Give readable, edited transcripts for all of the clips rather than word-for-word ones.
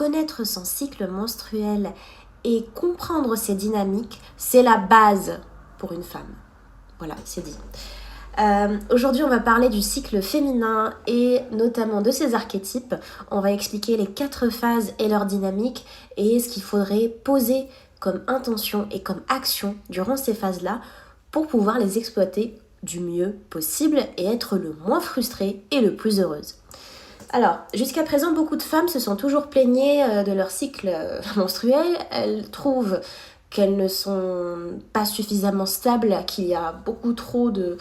connaître son cycle menstruel et comprendre ses dynamiques, c'est la base pour une femme. Voilà, c'est dit. Aujourd'hui, on va parler du cycle féminin et notamment de ses archétypes. On va expliquer les 4 phases et leur dynamique et ce qu'il faudrait poser comme intention et comme action durant ces phases-là pour pouvoir les exploiter du mieux possible et être le moins frustrée et le plus heureuse. Alors, jusqu'à présent, beaucoup de femmes se sont toujours plaignées de leur cycle menstruel. Elles trouvent qu'elles ne sont pas suffisamment stables, qu'il y a beaucoup trop de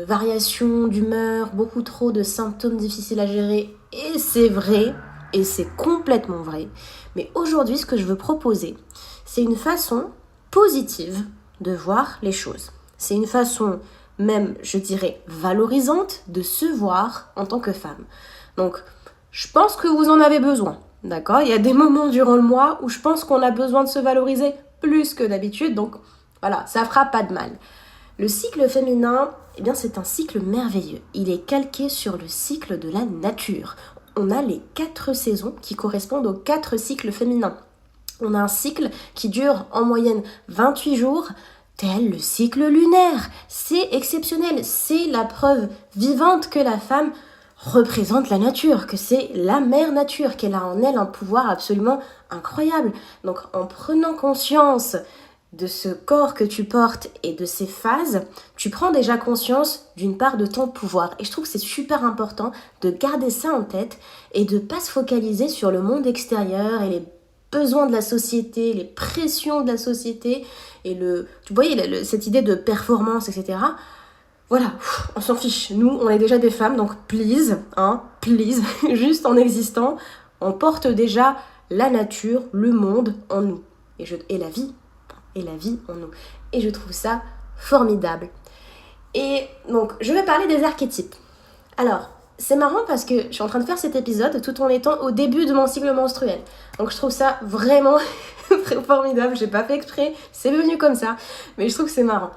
variations d'humeur, beaucoup trop de symptômes difficiles à gérer. Et c'est vrai, et c'est complètement vrai. Mais aujourd'hui, ce que je veux proposer, c'est une façon positive de voir les choses. C'est une façon même, je dirais, valorisante de se voir en tant que femme. Donc, je pense que vous en avez besoin, d'accord ? Il y a des moments durant le mois où je pense qu'on a besoin de se valoriser plus que d'habitude, donc voilà, ça fera pas de mal. Le cycle féminin, eh bien, c'est un cycle merveilleux. Il est calqué sur le cycle de la nature. On a les 4 saisons qui correspondent aux 4 cycles féminins. On a un cycle qui dure en moyenne 28 jours, tel le cycle lunaire. C'est exceptionnel, c'est la preuve vivante que la femme représente la nature, que c'est la mère nature, qu'elle a en elle un pouvoir absolument incroyable. Donc en prenant conscience de ce corps que tu portes et de ces phases, tu prends déjà conscience d'une part de ton pouvoir. Et je trouve que c'est super important de garder ça en tête et de ne pas se focaliser sur le monde extérieur et les besoins de la société, les pressions de la société et tu voyez, cette idée de performance, etc. Voilà, on s'en fiche. Nous, on est déjà des femmes, donc please, juste en existant, on porte déjà la nature, le monde en nous. Et la vie en nous. Et je trouve ça formidable. Et donc, je vais parler des archétypes. Alors, c'est marrant parce que je suis en train de faire cet épisode tout en étant au début de mon cycle menstruel. Donc, je trouve ça vraiment très formidable. J'ai pas fait exprès, c'est venu comme ça. Mais je trouve que c'est marrant.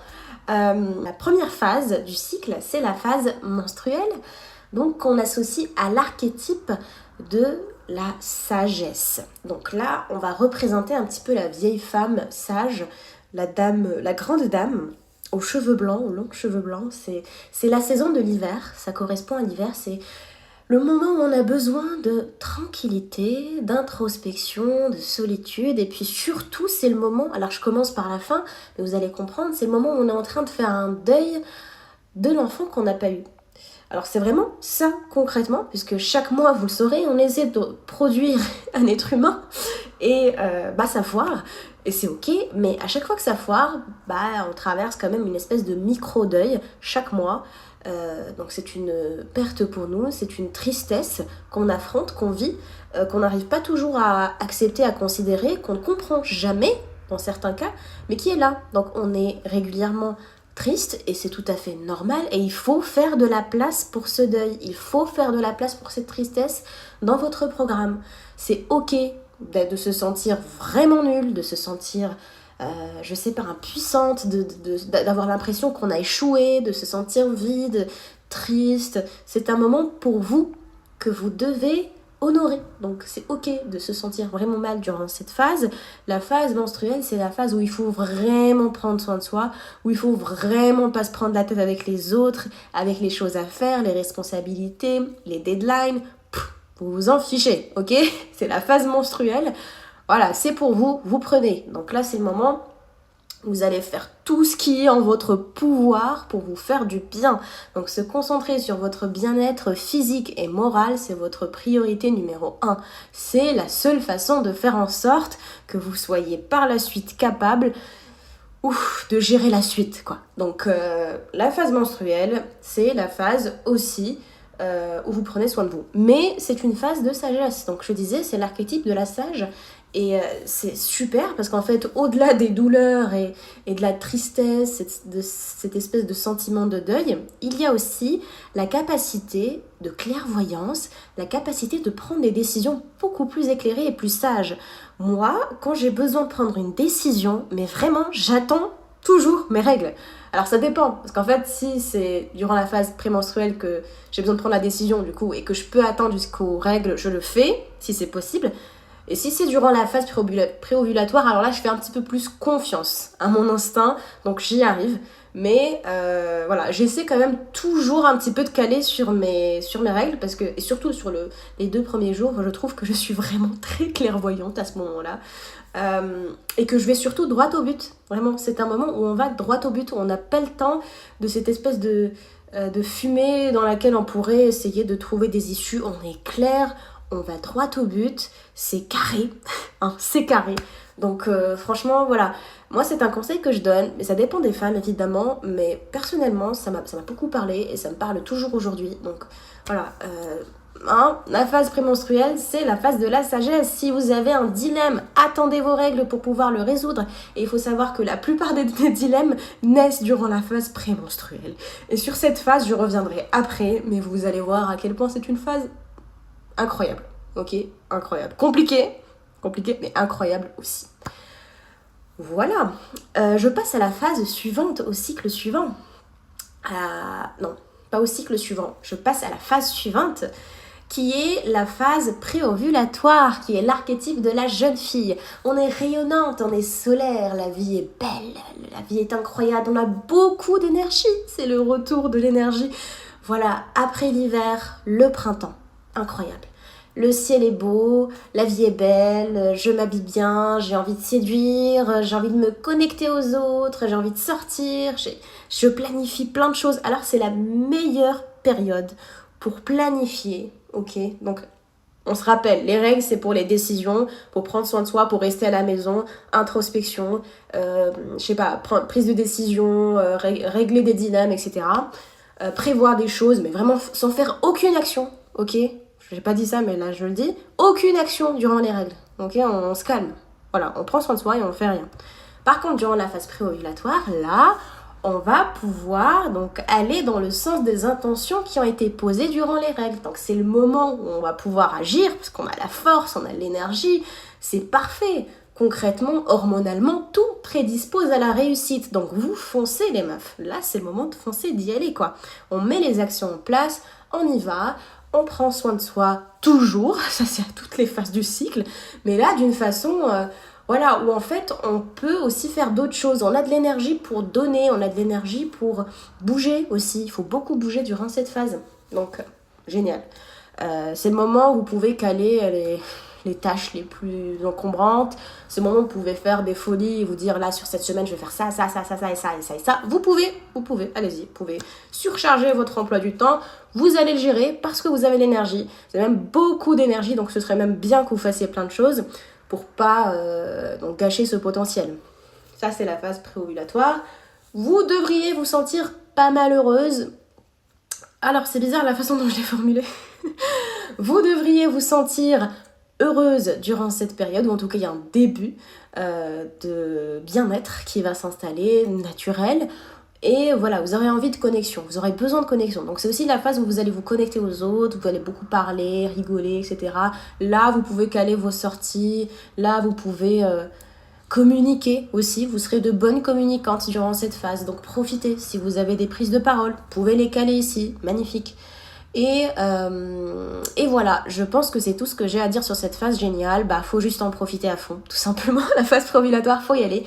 La première phase du cycle, c'est la phase menstruelle, donc qu'on associe à l'archétype de la sagesse. Donc là, on va représenter un petit peu la vieille femme sage, la grande dame aux cheveux blancs, aux longs cheveux blancs. C'est la saison de l'hiver, ça correspond à l'hiver, c'est le moment où on a besoin de tranquillité, d'introspection, de solitude, et puis surtout c'est le moment, alors je commence par la fin, mais vous allez comprendre, c'est le moment où on est en train de faire un deuil de l'enfant qu'on n'a pas eu. Alors c'est vraiment ça concrètement, puisque chaque mois, vous le saurez, on essaie de produire un être humain, et ça foire, et c'est ok, mais à chaque fois que ça foire, on traverse quand même une espèce de micro-deuil chaque mois. Donc c'est une perte pour nous, c'est une tristesse qu'on affronte, qu'on vit, qu'on n'arrive pas toujours à accepter, à considérer, qu'on ne comprend jamais dans certains cas, mais qui est là. Donc on est régulièrement triste et c'est tout à fait normal et il faut faire de la place pour ce deuil, il faut faire de la place pour cette tristesse dans votre programme. C'est ok de se sentir vraiment nul, de se sentir impuissante, d'avoir l'impression qu'on a échoué, de se sentir vide, triste. C'est un moment pour vous que vous devez honorer. Donc c'est ok de se sentir vraiment mal durant cette phase. La phase menstruelle, c'est la phase où il faut vraiment prendre soin de soi, où il faut vraiment pas se prendre la tête avec les autres, avec les choses à faire, les responsabilités, les deadlines. Vous vous en fichez, ok ? C'est la phase menstruelle. Voilà, c'est pour vous, vous prenez. Donc là, c'est le moment où vous allez faire tout ce qui est en votre pouvoir pour vous faire du bien. Donc se concentrer sur votre bien-être physique et moral, c'est votre priorité numéro 1. C'est la seule façon de faire en sorte que vous soyez par la suite capable de gérer la suite, quoi. Donc la phase menstruelle, c'est la phase aussi où vous prenez soin de vous. Mais c'est une phase de sagesse. Donc je disais, c'est l'archétype de la sage. Et c'est super parce qu'en fait, au-delà des douleurs et de la tristesse, de cette espèce de sentiment de deuil, il y a aussi la capacité de clairvoyance, la capacité de prendre des décisions beaucoup plus éclairées et plus sages. Moi, quand j'ai besoin de prendre une décision, mais vraiment, j'attends toujours mes règles. Alors ça dépend, parce qu'en fait, si c'est durant la phase prémenstruelle que j'ai besoin de prendre la décision, du coup, et que je peux attendre jusqu'aux règles, je le fais, si c'est possible. Et si c'est durant la phase préovulatoire, alors là je fais un petit peu plus confiance à mon instinct, donc j'y arrive. Mais voilà, j'essaie quand même toujours un petit peu de caler sur mes règles, parce que, et surtout sur les 2 premiers jours, je trouve que je suis vraiment très clairvoyante à ce moment-là. Et que je vais surtout droit au but. Vraiment, c'est un moment où on va droit au but, où on n'a pas le temps de cette espèce de fumée dans laquelle on pourrait essayer de trouver des issues. On est clair, on va droit au but, c'est carré, hein, c'est carré. Donc franchement, voilà. Moi, c'est un conseil que je donne, mais ça dépend des femmes, évidemment. Mais personnellement, ça m'a beaucoup parlé et ça me parle toujours aujourd'hui. Donc voilà, la phase prémenstruelle, c'est la phase de la sagesse. Si vous avez un dilemme, attendez vos règles pour pouvoir le résoudre. Et il faut savoir que la plupart des dilemmes naissent durant la phase prémenstruelle. Et sur cette phase, je reviendrai après, mais vous allez voir à quel point c'est une phase incroyable. Ok, incroyable. Compliqué, mais incroyable aussi. Voilà, je passe à la phase suivante, au cycle suivant. Non, pas au cycle suivant, je passe à la phase suivante, qui est la phase préovulatoire, qui est l'archétype de la jeune fille. On est rayonnante, on est solaire, la vie est belle, la vie est incroyable, on a beaucoup d'énergie, c'est le retour de l'énergie. Voilà, après l'hiver, le printemps, incroyable. Le ciel est beau, la vie est belle, je m'habille bien, j'ai envie de séduire, j'ai envie de me connecter aux autres, j'ai envie de sortir, je planifie plein de choses. Alors c'est la meilleure période pour planifier, ok? Donc on se rappelle, les règles c'est pour les décisions, pour prendre soin de soi, pour rester à la maison, introspection, prise de décision, régler des dilemmes, etc. Prévoir des choses, mais vraiment sans faire aucune action, ok? J'ai pas dit ça, mais là je le dis. Aucune action durant les règles. Ok, on se calme. Voilà, on prend soin de soi et on fait rien. Par contre, durant la phase préovulatoire, là, on va pouvoir donc aller dans le sens des intentions qui ont été posées durant les règles. Donc c'est le moment où on va pouvoir agir, parce qu'on a la force, on a l'énergie. C'est parfait. Concrètement, hormonalement, tout prédispose à la réussite. Donc vous foncez les meufs. Là, c'est le moment de foncer, d'y aller quoi. On met les actions en place, on y va. On prend soin de soi toujours, ça c'est à toutes les phases du cycle, mais là d'une façon, où en fait on peut aussi faire d'autres choses. On a de l'énergie pour donner, on a de l'énergie pour bouger aussi. Il faut beaucoup bouger durant cette phase, donc génial. C'est le moment où vous pouvez caler les tâches les plus encombrantes. C'est le moment où vous pouvez faire des folies et vous dire là sur cette semaine je vais faire ça et ça. Vous pouvez, allez-y, vous pouvez surcharger votre emploi du temps. Vous allez le gérer parce que vous avez l'énergie. Vous avez même beaucoup d'énergie, donc ce serait même bien que vous fassiez plein de choses pour pas donc gâcher ce potentiel. Ça c'est la phase préovulatoire. Vous devriez vous sentir pas malheureuse. Alors c'est bizarre la façon dont je l'ai formulé. Vous devriez vous sentir heureuse durant cette période, ou en tout cas il y a un début de bien-être qui va s'installer, naturel, et voilà, vous aurez envie de connexion, vous aurez besoin de connexion. Donc c'est aussi la phase où vous allez vous connecter aux autres, vous allez beaucoup parler, rigoler, etc. Là vous pouvez caler vos sorties, là vous pouvez communiquer aussi, vous serez de bonnes communicantes durant cette phase, donc profitez. Si vous avez des prises de parole, vous pouvez les caler ici, magnifique. Et voilà, je pense que c'est tout ce que j'ai à dire sur cette phase géniale. Faut juste en profiter à fond, tout simplement. La phase préovulatoire, faut y aller.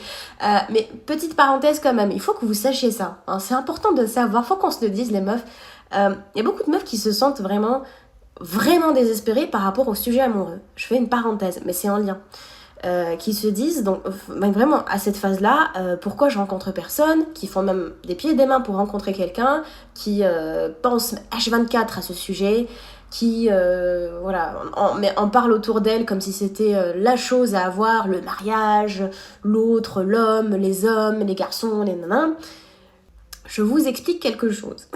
Mais petite parenthèse quand même, il faut que vous sachiez ça, hein. C'est important de le savoir, faut qu'on se le dise les meufs. Il y a beaucoup de meufs qui se sentent vraiment désespérées par rapport au sujet amoureux. Je fais une parenthèse, mais c'est en lien. Qui se disent, donc vraiment à cette phase-là, pourquoi je rencontre personne, qui font même des pieds et des mains pour rencontrer quelqu'un, qui pensent H24 à ce sujet, qui en parle autour d'elle comme si c'était la chose à avoir, le mariage, l'autre, l'homme, les hommes, les garçons, les nanas. Je vous explique quelque chose.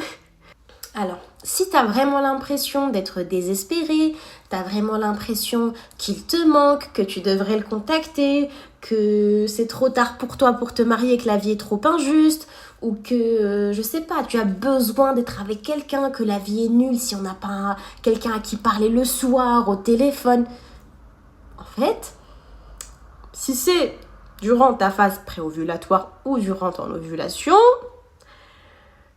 Alors, si t'as vraiment l'impression d'être désespéré, t'as vraiment l'impression qu'il te manque, que tu devrais le contacter, que c'est trop tard pour toi pour te marier, que la vie est trop injuste, ou que, je sais pas, tu as besoin d'être avec quelqu'un, que la vie est nulle si on n'a pas quelqu'un à qui parler le soir, au téléphone. En fait, si c'est durant ta phase préovulatoire ou durant ton ovulation,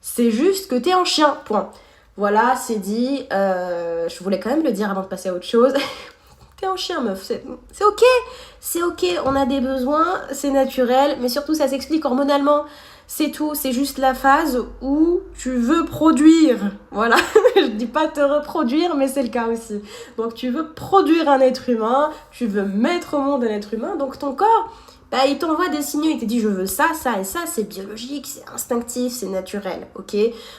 c'est juste que t'es en chien, point. Voilà, c'est dit. Je voulais quand même le dire avant de passer à autre chose. t'es en chien, meuf. C'est ok. C'est ok, on a des besoins, c'est naturel, mais surtout ça s'explique hormonalement. C'est tout, c'est juste la phase où tu veux produire. Voilà, je dis pas te reproduire, mais c'est le cas aussi. Donc tu veux produire un être humain, tu veux mettre au monde un être humain, donc ton corps, il t'envoie des signaux, il te dit je veux ça, ça et ça, c'est biologique, c'est instinctif, c'est naturel, ok?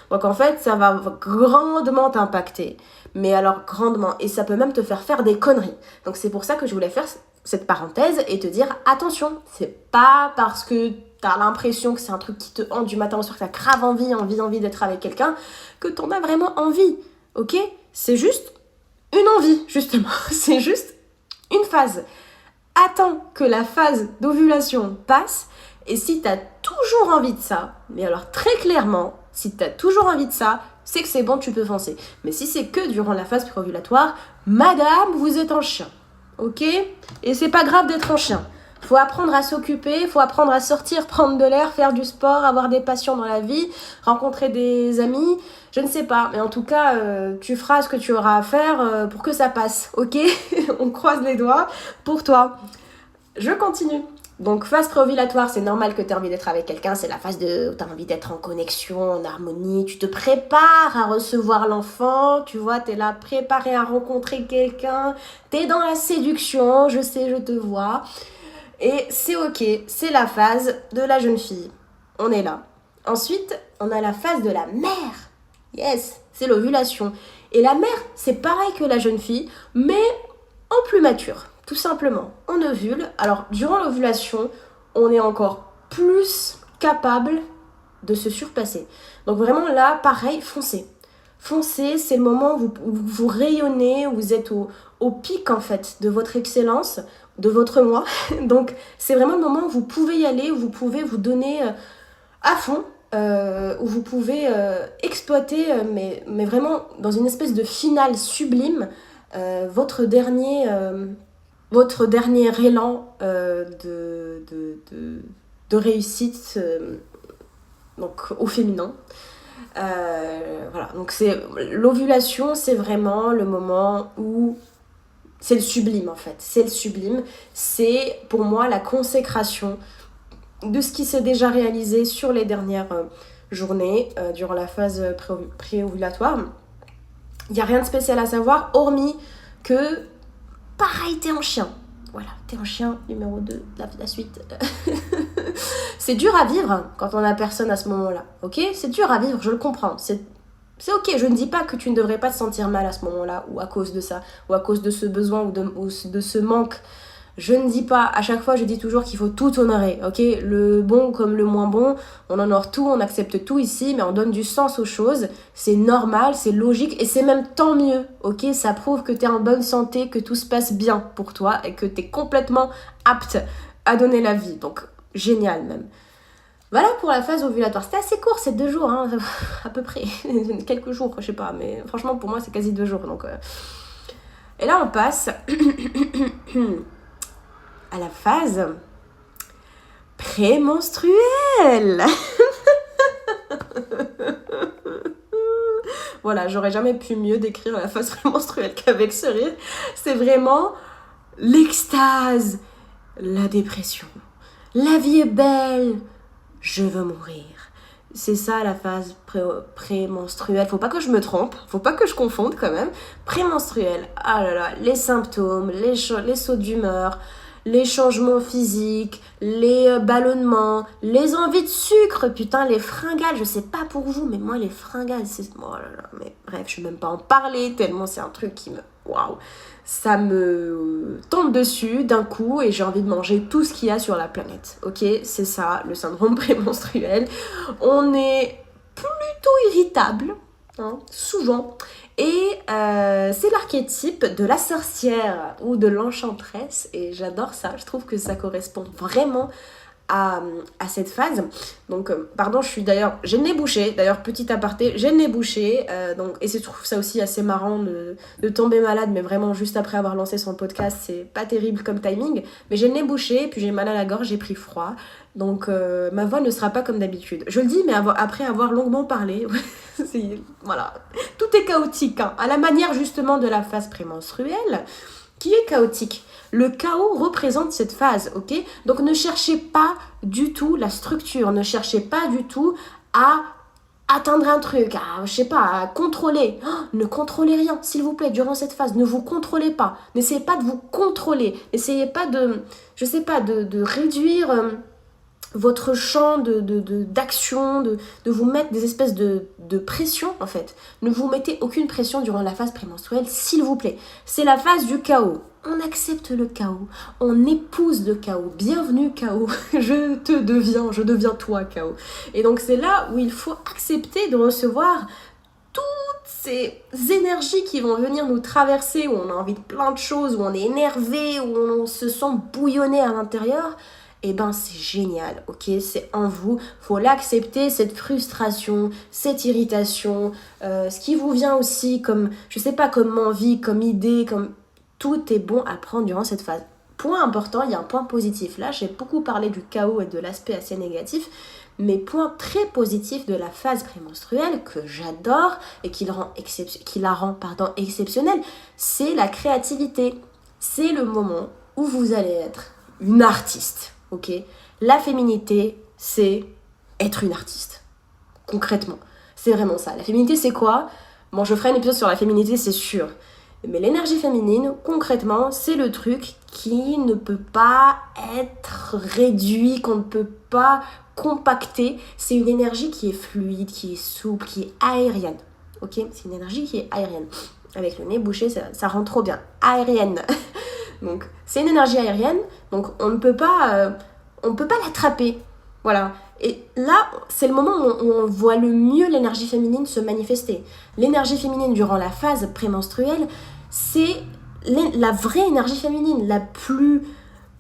Donc en fait, ça va grandement t'impacter, mais alors grandement, et ça peut même te faire des conneries. Donc c'est pour ça que je voulais faire cette parenthèse et te dire attention, c'est pas parce que t'as l'impression que c'est un truc qui te hante du matin au soir, que t'as grave envie d'être avec quelqu'un, que t'en as vraiment envie, ok? C'est juste une envie, justement, c'est juste une phase. Attends que la phase d'ovulation passe, et si t'as toujours envie de ça, mais alors très clairement, si t'as toujours envie de ça, c'est que c'est bon, tu peux foncer. Mais si c'est que durant la phase préovulatoire, madame, vous êtes en chien, ok? Et c'est pas grave d'être en chien. Faut apprendre à s'occuper, faut apprendre à sortir, prendre de l'air, faire du sport, avoir des passions dans la vie, rencontrer des amis, je ne sais pas. Mais en tout cas, tu feras ce que tu auras à faire pour que ça passe, ok? On croise les doigts pour toi. Je continue. Donc phase préovulatoire, c'est normal que tu aies envie d'être avec quelqu'un, c'est la phase où tu as envie d'être en connexion, en harmonie, tu te prépares à recevoir l'enfant, tu vois, tu es là préparé à rencontrer quelqu'un, tu es dans la séduction, je sais, je te vois. Et c'est ok, c'est la phase de la jeune fille. On est là. Ensuite, on a la phase de la mère. Yes, c'est l'ovulation. Et la mère, c'est pareil que la jeune fille, mais en plus mature, tout simplement. On ovule. Alors, durant l'ovulation, on est encore plus capable de se surpasser. Donc vraiment là, pareil, foncez. Foncez, c'est le moment où vous rayonnez, où vous êtes au pic en fait de votre excellence, de votre moi. Donc c'est vraiment le moment où vous pouvez y aller, où vous pouvez vous donner à fond, où vous pouvez exploiter, mais vraiment dans une espèce de finale sublime, votre dernier élan de réussite donc au féminin. Voilà, donc l'ovulation, c'est vraiment le moment où c'est le sublime en fait, c'est le sublime, c'est pour moi la consécration de ce qui s'est déjà réalisé sur les dernières journées durant la phase préovulatoire. Il n'y a rien de spécial à savoir, hormis que pareil, t'es en chien. Voilà, t'es en chien, numéro 2, la suite. C'est dur à vivre quand on a personne à ce moment-là, ok? C'est dur à vivre, je le comprends. C'est ok, je ne dis pas que tu ne devrais pas te sentir mal à ce moment-là, ou à cause de ça, ou à cause de ce besoin, ou de ce manque. Je ne dis pas, à chaque fois je dis toujours qu'il faut tout honorer, ok? Le bon comme le moins bon, on honore tout, on accepte tout ici, mais on donne du sens aux choses. C'est normal, c'est logique, et c'est même tant mieux, ok? Ça prouve que tu es en bonne santé, que tout se passe bien pour toi, et que tu es complètement apte à donner la vie. Donc, génial même. Voilà pour la phase ovulatoire. C'était assez court, c'est 2 jours, hein, à peu près. Quelques jours, je sais pas, mais franchement pour moi c'est quasi 2 jours. Donc, Et là on passe à la phase prémenstruelle. Voilà, j'aurais jamais pu mieux décrire la phase prémenstruelle qu'avec ce rire. C'est vraiment l'extase, la dépression. La vie est belle, je veux mourir. C'est ça la phase prémenstruelle. Faut pas que je me trompe, faut pas que je confonde quand même. Prémenstruelle, ah là là, les symptômes, les sauts d'humeur, les changements physiques, les ballonnements, les envies de sucre, putain, les fringales, je sais pas pour vous, mais moi les fringales, c'est... Oh là là, mais bref, je vais même pas en parler, tellement c'est un truc qui me... Waouh, ça me tombe dessus d'un coup et j'ai envie de manger tout ce qu'il y a sur la planète, ok? C'est ça, le syndrome prémenstruel. On est plutôt irritable, hein, souvent. Et c'est l'archétype de la sorcière ou de l'enchanteresse et j'adore ça, je trouve que ça correspond vraiment à cette phase. Donc, pardon, j'ai le nez bouché, d'ailleurs petit aparté, j'ai le nez bouché, donc, et je trouve ça aussi assez marrant de tomber malade, mais vraiment juste après avoir lancé son podcast, c'est pas terrible comme timing, mais j'ai le nez bouché, puis j'ai mal à la gorge, j'ai pris froid, donc ma voix ne sera pas comme d'habitude. Je le dis, mais après avoir longuement parlé, voilà, tout est chaotique, hein, à la manière justement de la phase prémenstruelle. qui est chaotique. Le chaos représente cette phase, ok? Donc ne cherchez pas du tout la structure, ne cherchez pas du tout à atteindre un truc, je sais pas, à contrôler. Ne contrôlez rien, s'il vous plaît, durant cette phase. Ne vous contrôlez pas. N'essayez pas de vous contrôler. N'essayez pas de, je sais pas, de réduire votre champ d'action, de vous mettre des espèces de pression, en fait. Ne vous mettez aucune pression durant la phase prémenstruelle, s'il vous plaît. C'est la phase du chaos. On accepte le chaos, on épouse le chaos. Bienvenue chaos, je deviens toi chaos. Et donc c'est là où il faut accepter de recevoir toutes ces énergies qui vont venir nous traverser, où on a envie de plein de choses, où on est énervé, où on se sent bouillonner à l'intérieur. Eh ben c'est génial, ok, c'est en vous, faut l'accepter, cette frustration, cette irritation, ce qui vous vient aussi comme, je sais pas, comme envie, comme idée, comme... Tout est bon à prendre durant cette phase. Point important, il y a un point positif. Là, j'ai beaucoup parlé du chaos et de l'aspect assez négatif, mais point très positif de la phase prémenstruelle que j'adore et qui la rend exceptionnelle, c'est la créativité. C'est le moment où vous allez être une artiste, ok? La féminité, c'est être une artiste. Concrètement, c'est vraiment ça. La féminité, c'est quoi? Bon, je ferai un épisode sur la féminité, c'est sûr. Mais l'énergie féminine, concrètement, c'est le truc qui ne peut pas être réduit, qu'on ne peut pas compacter. C'est une énergie qui est fluide, qui est souple, qui est aérienne. Ok? C'est une énergie qui est aérienne. Avec le nez bouché, ça rend trop bien. Aérienne. Donc, c'est une énergie aérienne, donc on ne peut pas l'attraper. Voilà. Et là, c'est le moment où on voit le mieux l'énergie féminine se manifester. L'énergie féminine durant la phase prémenstruelle, c'est la vraie énergie féminine, la plus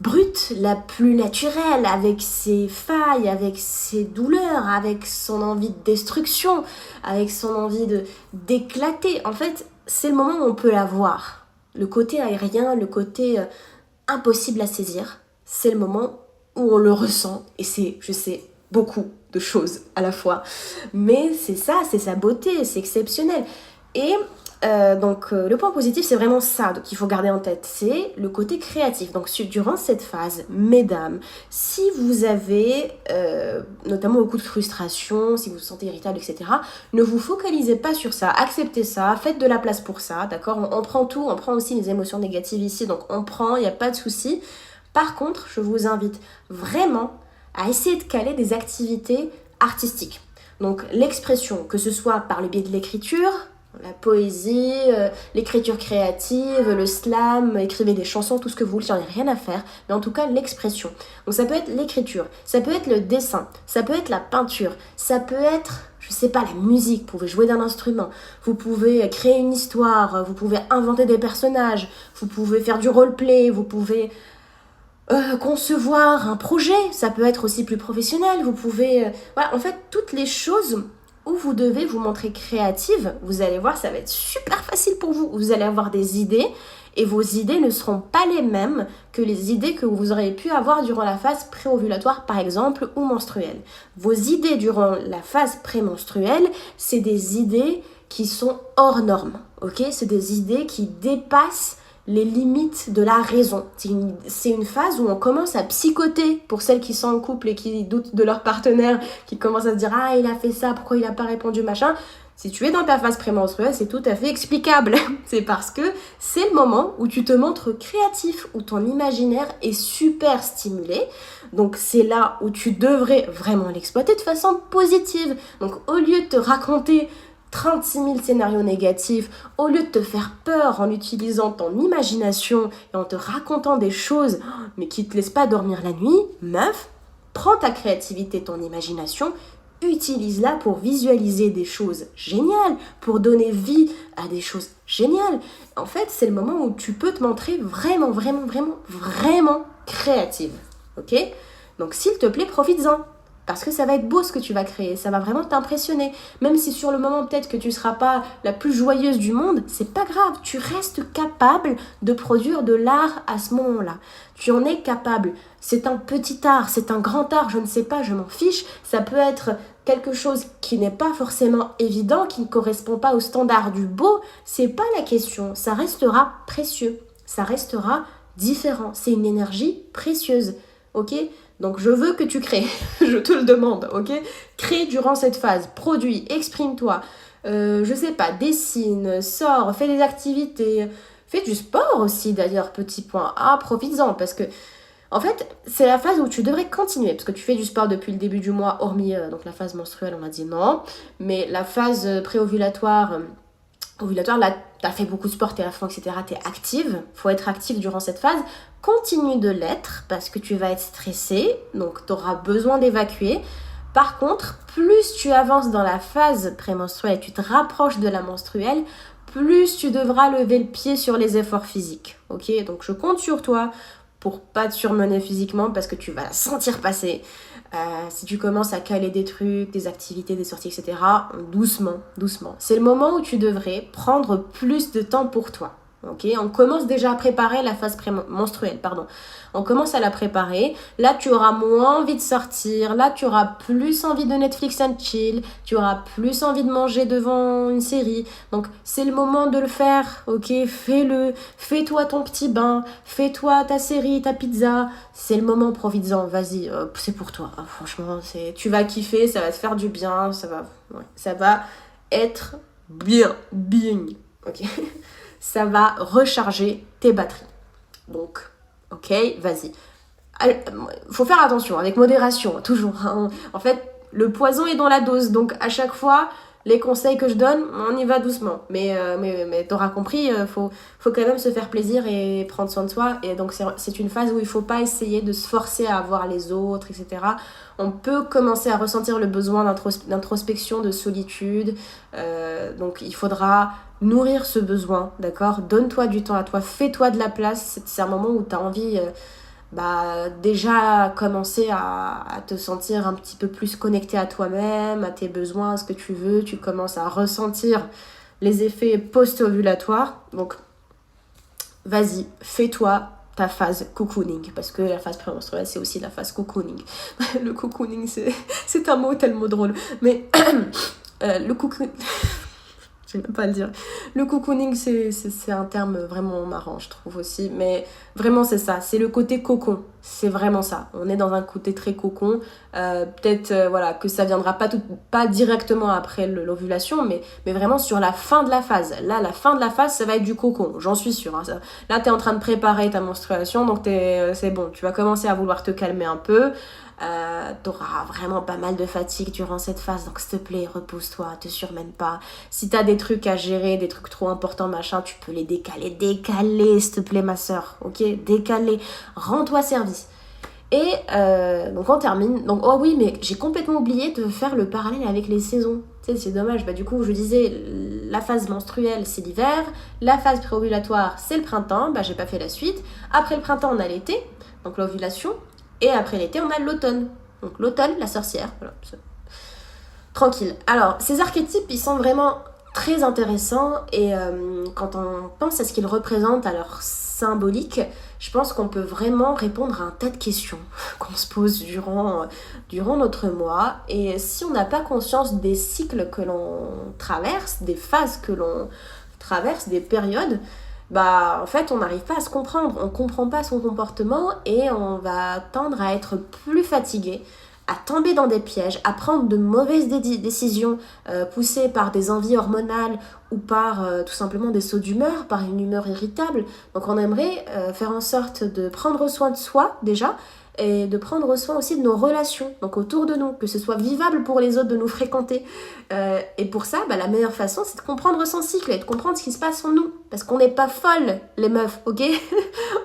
brute, la plus naturelle, avec ses failles, avec ses douleurs, avec son envie de destruction, avec son envie d'éclater. En fait, c'est le moment où on peut la voir. Le côté aérien, le côté impossible à saisir, c'est le moment où on le ressent. Et c'est, je sais, beaucoup de choses à la fois. Mais c'est ça, c'est sa beauté, c'est exceptionnel. Et donc le point positif, c'est vraiment ça qu'il faut garder en tête, c'est le côté créatif. Donc durant cette phase, mesdames, si vous avez notamment beaucoup de frustration, si vous vous sentez irritable, etc., ne vous focalisez pas sur ça, acceptez ça, faites de la place pour ça, d'accord? On prend tout, on prend aussi les émotions négatives ici, donc on prend, il n'y a pas de souci. Par contre, je vous invite vraiment à essayer de caler des activités artistiques. Donc l'expression, que ce soit par le biais de l'écriture, la poésie, l'écriture créative, le slam, écrivez des chansons, tout ce que vous voulez, j'en ai rien à faire, mais en tout cas l'expression. Donc ça peut être l'écriture, ça peut être le dessin, ça peut être la peinture, ça peut être, je sais pas, la musique, vous pouvez jouer d'un instrument, vous pouvez créer une histoire, vous pouvez inventer des personnages, vous pouvez faire du roleplay, vous pouvez concevoir un projet, ça peut être aussi plus professionnel, vous pouvez... voilà, en fait, toutes les choses où vous devez vous montrer créative, vous allez voir, ça va être super facile pour vous. Vous allez avoir des idées et vos idées ne seront pas les mêmes que les idées que vous auriez pu avoir durant la phase préovulatoire, par exemple, ou menstruelle. Vos idées durant la phase prémenstruelle, c'est des idées qui sont hors normes, ok? C'est des idées qui dépassent les limites de la raison. C'est une phase où on commence à psychoter pour celles qui sont en couple et qui doutent de leur partenaire, qui commencent à se dire « Ah, il a fait ça, pourquoi il n'a pas répondu, machin ?» Si tu es dans ta phase prémenstruelle, c'est tout à fait explicable. C'est parce que c'est le moment où tu te montres créatif, où ton imaginaire est super stimulé. Donc c'est là où tu devrais vraiment l'exploiter de façon positive. Donc au lieu de te raconter 36 000 scénarios négatifs, au lieu de te faire peur en utilisant ton imagination et en te racontant des choses mais qui ne te laissent pas dormir la nuit, meuf, prends ta créativité, ton imagination, utilise-la pour visualiser des choses géniales, pour donner vie à des choses géniales. En fait, c'est le moment où tu peux te montrer vraiment, vraiment, vraiment, vraiment créative. Ok ? Donc s'il te plaît, profites-en. Parce que ça va être beau ce que tu vas créer, ça va vraiment t'impressionner. Même si sur le moment peut-être que tu ne seras pas la plus joyeuse du monde, c'est pas grave, tu restes capable de produire de l'art à ce moment-là. Tu en es capable. C'est un petit art, c'est un grand art, je ne sais pas, je m'en fiche. Ça peut être quelque chose qui n'est pas forcément évident, qui ne correspond pas au standard du beau, c'est pas la question, ça restera précieux. ça restera différent. C'est une énergie précieuse, ok ? Donc je veux que tu crées, je te le demande, ok ? Crée durant cette phase, produis, exprime-toi, je sais pas, dessine, sors, fais des activités, fais du sport aussi d'ailleurs, petit point. Ah, profites-en, parce que en fait, c'est la phase où tu devrais continuer, parce que tu fais du sport depuis le début du mois, hormis donc la phase menstruelle, on a dit non, mais la phase préovulatoire, ovulatoire, là, t'as fait beaucoup de sport, t'es à fond, etc., t'es active, faut être active durant cette phase, continue de l'être, parce que tu vas être stressée, donc t'auras besoin d'évacuer. Par contre, plus tu avances dans la phase prémenstruelle et tu te rapproches de la menstruelle, plus tu devras lever le pied sur les efforts physiques, ok ? Donc je compte sur toi pour pas te surmener physiquement parce que tu vas la sentir passer. Si tu commences à caler des trucs, des activités, des sorties, etc., doucement, doucement. C'est le moment où tu devrais prendre plus de temps pour toi. Ok, on commence déjà à préparer la phase menstruelle, pardon. On commence à la préparer. Là, tu auras moins envie de sortir. Là, tu auras plus envie de Netflix and chill. Tu auras plus envie de manger devant une série. Donc, c'est le moment de le faire. Ok, fais-le. Fais-toi ton petit bain. Fais-toi ta série, ta pizza. C'est le moment, profites-en. Vas-y, c'est pour toi. Franchement, tu vas kiffer. Ça va te faire du bien. Ça va être bien. Ok. Ça va recharger tes batteries. Donc, ok, vas-y. Faut faire attention, avec modération, toujours. En fait, le poison est dans la dose. Donc, à chaque fois, les conseils que je donne, on y va doucement. Mais t'auras compris, faut quand même se faire plaisir et prendre soin de soi. Et donc, c'est une phase où il faut pas essayer de se forcer à voir les autres, etc. On peut commencer à ressentir le besoin d'introspection, de solitude. Donc, il faudra nourrir ce besoin, d'accord ? Donne-toi du temps à toi, fais-toi de la place. C'est un moment où tu as envie déjà commencer à te sentir un petit peu plus connecté à toi-même, à tes besoins, à ce que tu veux. Tu commences à ressentir les effets post-ovulatoires. Donc, vas-y, fais-toi ta phase cocooning, parce que la phase prémenstruelle, c'est aussi la phase cocooning. Le cocooning, c'est un mot tellement drôle. Mais le cocooning... Je ne vais pas le dire. Le cocooning, c'est un terme vraiment marrant, je trouve aussi. Mais vraiment, c'est ça. C'est le côté cocon. C'est vraiment ça. On est dans un côté très cocon. Peut-être voilà, que ça ne viendra pas directement après l'ovulation, mais vraiment sur la fin de la phase. Là, la fin de la phase, ça va être du cocon. J'en suis sûre. Hein. Là, tu es en train de préparer ta menstruation, donc c'est bon. Tu vas commencer à vouloir te calmer un peu. T'auras vraiment pas mal de fatigue durant cette phase, donc s'il te plaît, repose-toi, te surmène pas. Si t'as des trucs à gérer, des trucs trop importants, machin, tu peux les décaler, s'il te plaît, ma soeur, ok, décaler, rends-toi service. Et donc on termine, donc oh oui, mais j'ai complètement oublié de faire le parallèle avec les saisons. Tu sais, c'est dommage, du coup je disais la phase menstruelle c'est l'hiver, la phase préovulatoire c'est le printemps, j'ai pas fait la suite. Après le printemps on a l'été, donc l'ovulation. Et après l'été, on a l'automne. Donc l'automne, la sorcière. Voilà. Tranquille. Alors, ces archétypes, ils sont vraiment très intéressants. Et quand on pense à ce qu'ils représentent, à leur symbolique, je pense qu'on peut vraiment répondre à un tas de questions qu'on se pose durant notre mois. Et si on n'a pas conscience des cycles que l'on traverse, des phases que l'on traverse, des périodes, en fait, on n'arrive pas à se comprendre, on ne comprend pas son comportement et on va tendre à être plus fatigué, à tomber dans des pièges, à prendre de mauvaises décisions poussées par des envies hormonales ou par tout simplement des sauts d'humeur, par une humeur irritable. Donc on aimerait faire en sorte de prendre soin de soi déjà, et de prendre soin aussi de nos relations, donc autour de nous, que ce soit vivable pour les autres de nous fréquenter. Et pour ça, la meilleure façon, c'est de comprendre son cycle et de comprendre ce qui se passe en nous. Parce qu'on n'est pas folles, les meufs, ok ?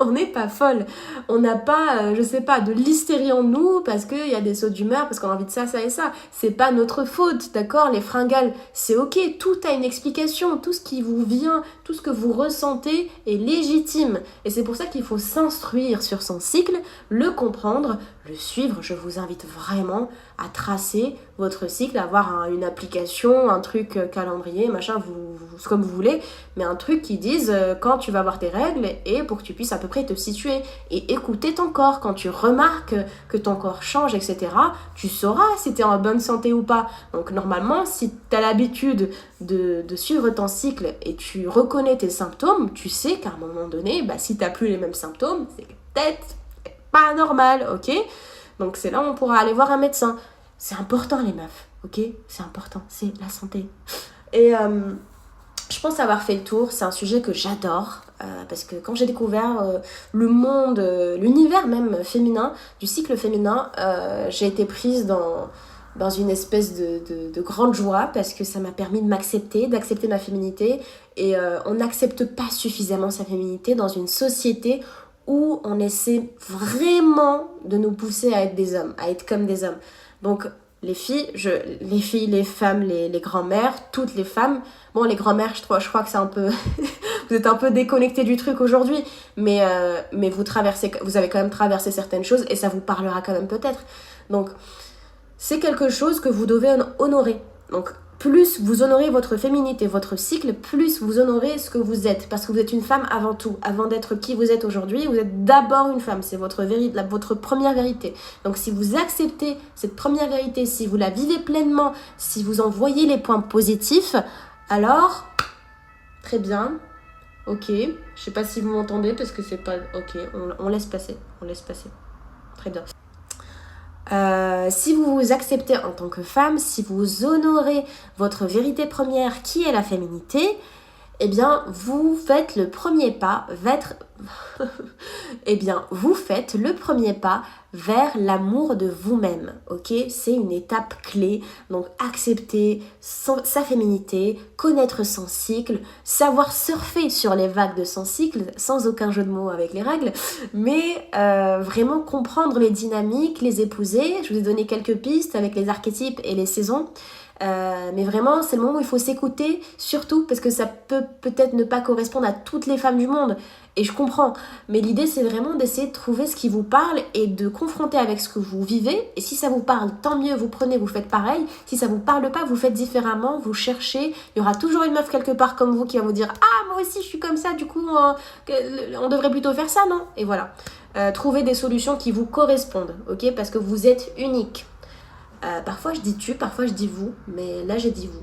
On n'est pas folles. On n'a pas, de l'hystérie en nous parce qu'il y a des sauts d'humeur, parce qu'on a envie de ça, ça et ça. C'est pas notre faute, d'accord ? Les fringales, c'est ok. Tout a une explication. Tout ce qui vous vient, tout ce que vous ressentez est légitime. Et c'est pour ça qu'il faut s'instruire sur son cycle, le comprendre, comprendre, le suivre. Je vous invite vraiment à tracer votre cycle, à avoir une application, un truc calendrier, machin, comme vous voulez, mais un truc qui dise quand tu vas avoir tes règles et pour que tu puisses à peu près te situer et écouter ton corps. Quand tu remarques que ton corps change, etc., tu sauras si tu es en bonne santé ou pas. Donc normalement, si tu as l'habitude de suivre ton cycle et tu reconnais tes symptômes, tu sais qu'à un moment donné, si tu n'as plus les mêmes symptômes, c'est peut-être pas normal, ok? Donc c'est là où on pourra aller voir un médecin. C'est important les meufs, ok? C'est important, c'est la santé. Et je pense avoir fait le tour, c'est un sujet que j'adore, parce que quand j'ai découvert le monde, l'univers même féminin, du cycle féminin, j'ai été prise dans une espèce de grande joie, parce que ça m'a permis de m'accepter, d'accepter ma féminité, et on n'accepte pas suffisamment sa féminité dans une société où on essaie vraiment de nous pousser à être des hommes, à être comme des hommes. Donc les filles, les femmes, les grands-mères, toutes les femmes, bon les grands-mères je crois que c'est un peu, vous êtes un peu déconnectés du truc aujourd'hui, mais vous avez quand même traversé certaines choses et ça vous parlera quand même peut-être. Donc c'est quelque chose que vous devez honorer. Donc plus vous honorez votre féminité, votre cycle, plus vous honorez ce que vous êtes. Parce que vous êtes une femme avant tout. Avant d'être qui vous êtes aujourd'hui, vous êtes d'abord une femme. C'est votre première vérité. Donc si vous acceptez cette première vérité, si vous la vivez pleinement, si vous en voyez les points positifs, alors, très bien, ok. Je sais pas si vous m'entendez parce que c'est pas... Ok, on laisse passer, Très bien. Si vous vous acceptez en tant que femme, si vous honorez votre vérité première qui est la féminité, eh bien vous faites le premier pas vers l'amour de vous-même, ok? C'est une étape clé, donc accepter sa féminité, connaître son cycle, savoir surfer sur les vagues de son cycle, sans aucun jeu de mots avec les règles, mais vraiment comprendre les dynamiques, les épouser. Je vous ai donné quelques pistes avec les archétypes et les saisons. Mais vraiment c'est le moment où il faut s'écouter, surtout parce que ça peut peut-être ne pas correspondre à toutes les femmes du monde et je comprends, mais l'idée c'est vraiment d'essayer de trouver ce qui vous parle et de confronter avec ce que vous vivez, et si ça vous parle tant mieux, vous prenez, vous faites pareil. Si ça vous parle pas, vous faites différemment, vous cherchez. Il y aura toujours une meuf quelque part comme vous qui va vous dire ah moi aussi je suis comme ça, du coup on devrait plutôt faire ça, non? Et voilà, trouver des solutions qui vous correspondent, ok? Parce que vous êtes unique. Parfois je dis tu, parfois je dis vous, mais là j'ai dit vous.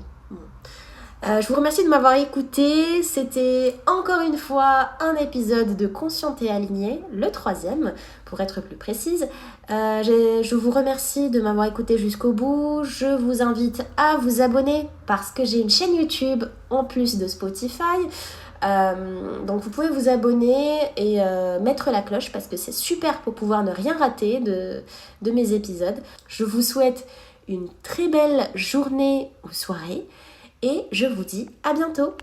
Je vous remercie de m'avoir écouté. C'était encore une fois un épisode de Consciente et Alignée, le 3e pour être plus précise. Je vous remercie de m'avoir écouté jusqu'au bout. Je vous invite à vous abonner parce que j'ai une chaîne YouTube en plus de Spotify. Donc vous pouvez vous abonner et mettre la cloche parce que c'est super pour pouvoir ne rien rater de mes épisodes. Je vous souhaite une très belle journée ou soirée et je vous dis à bientôt.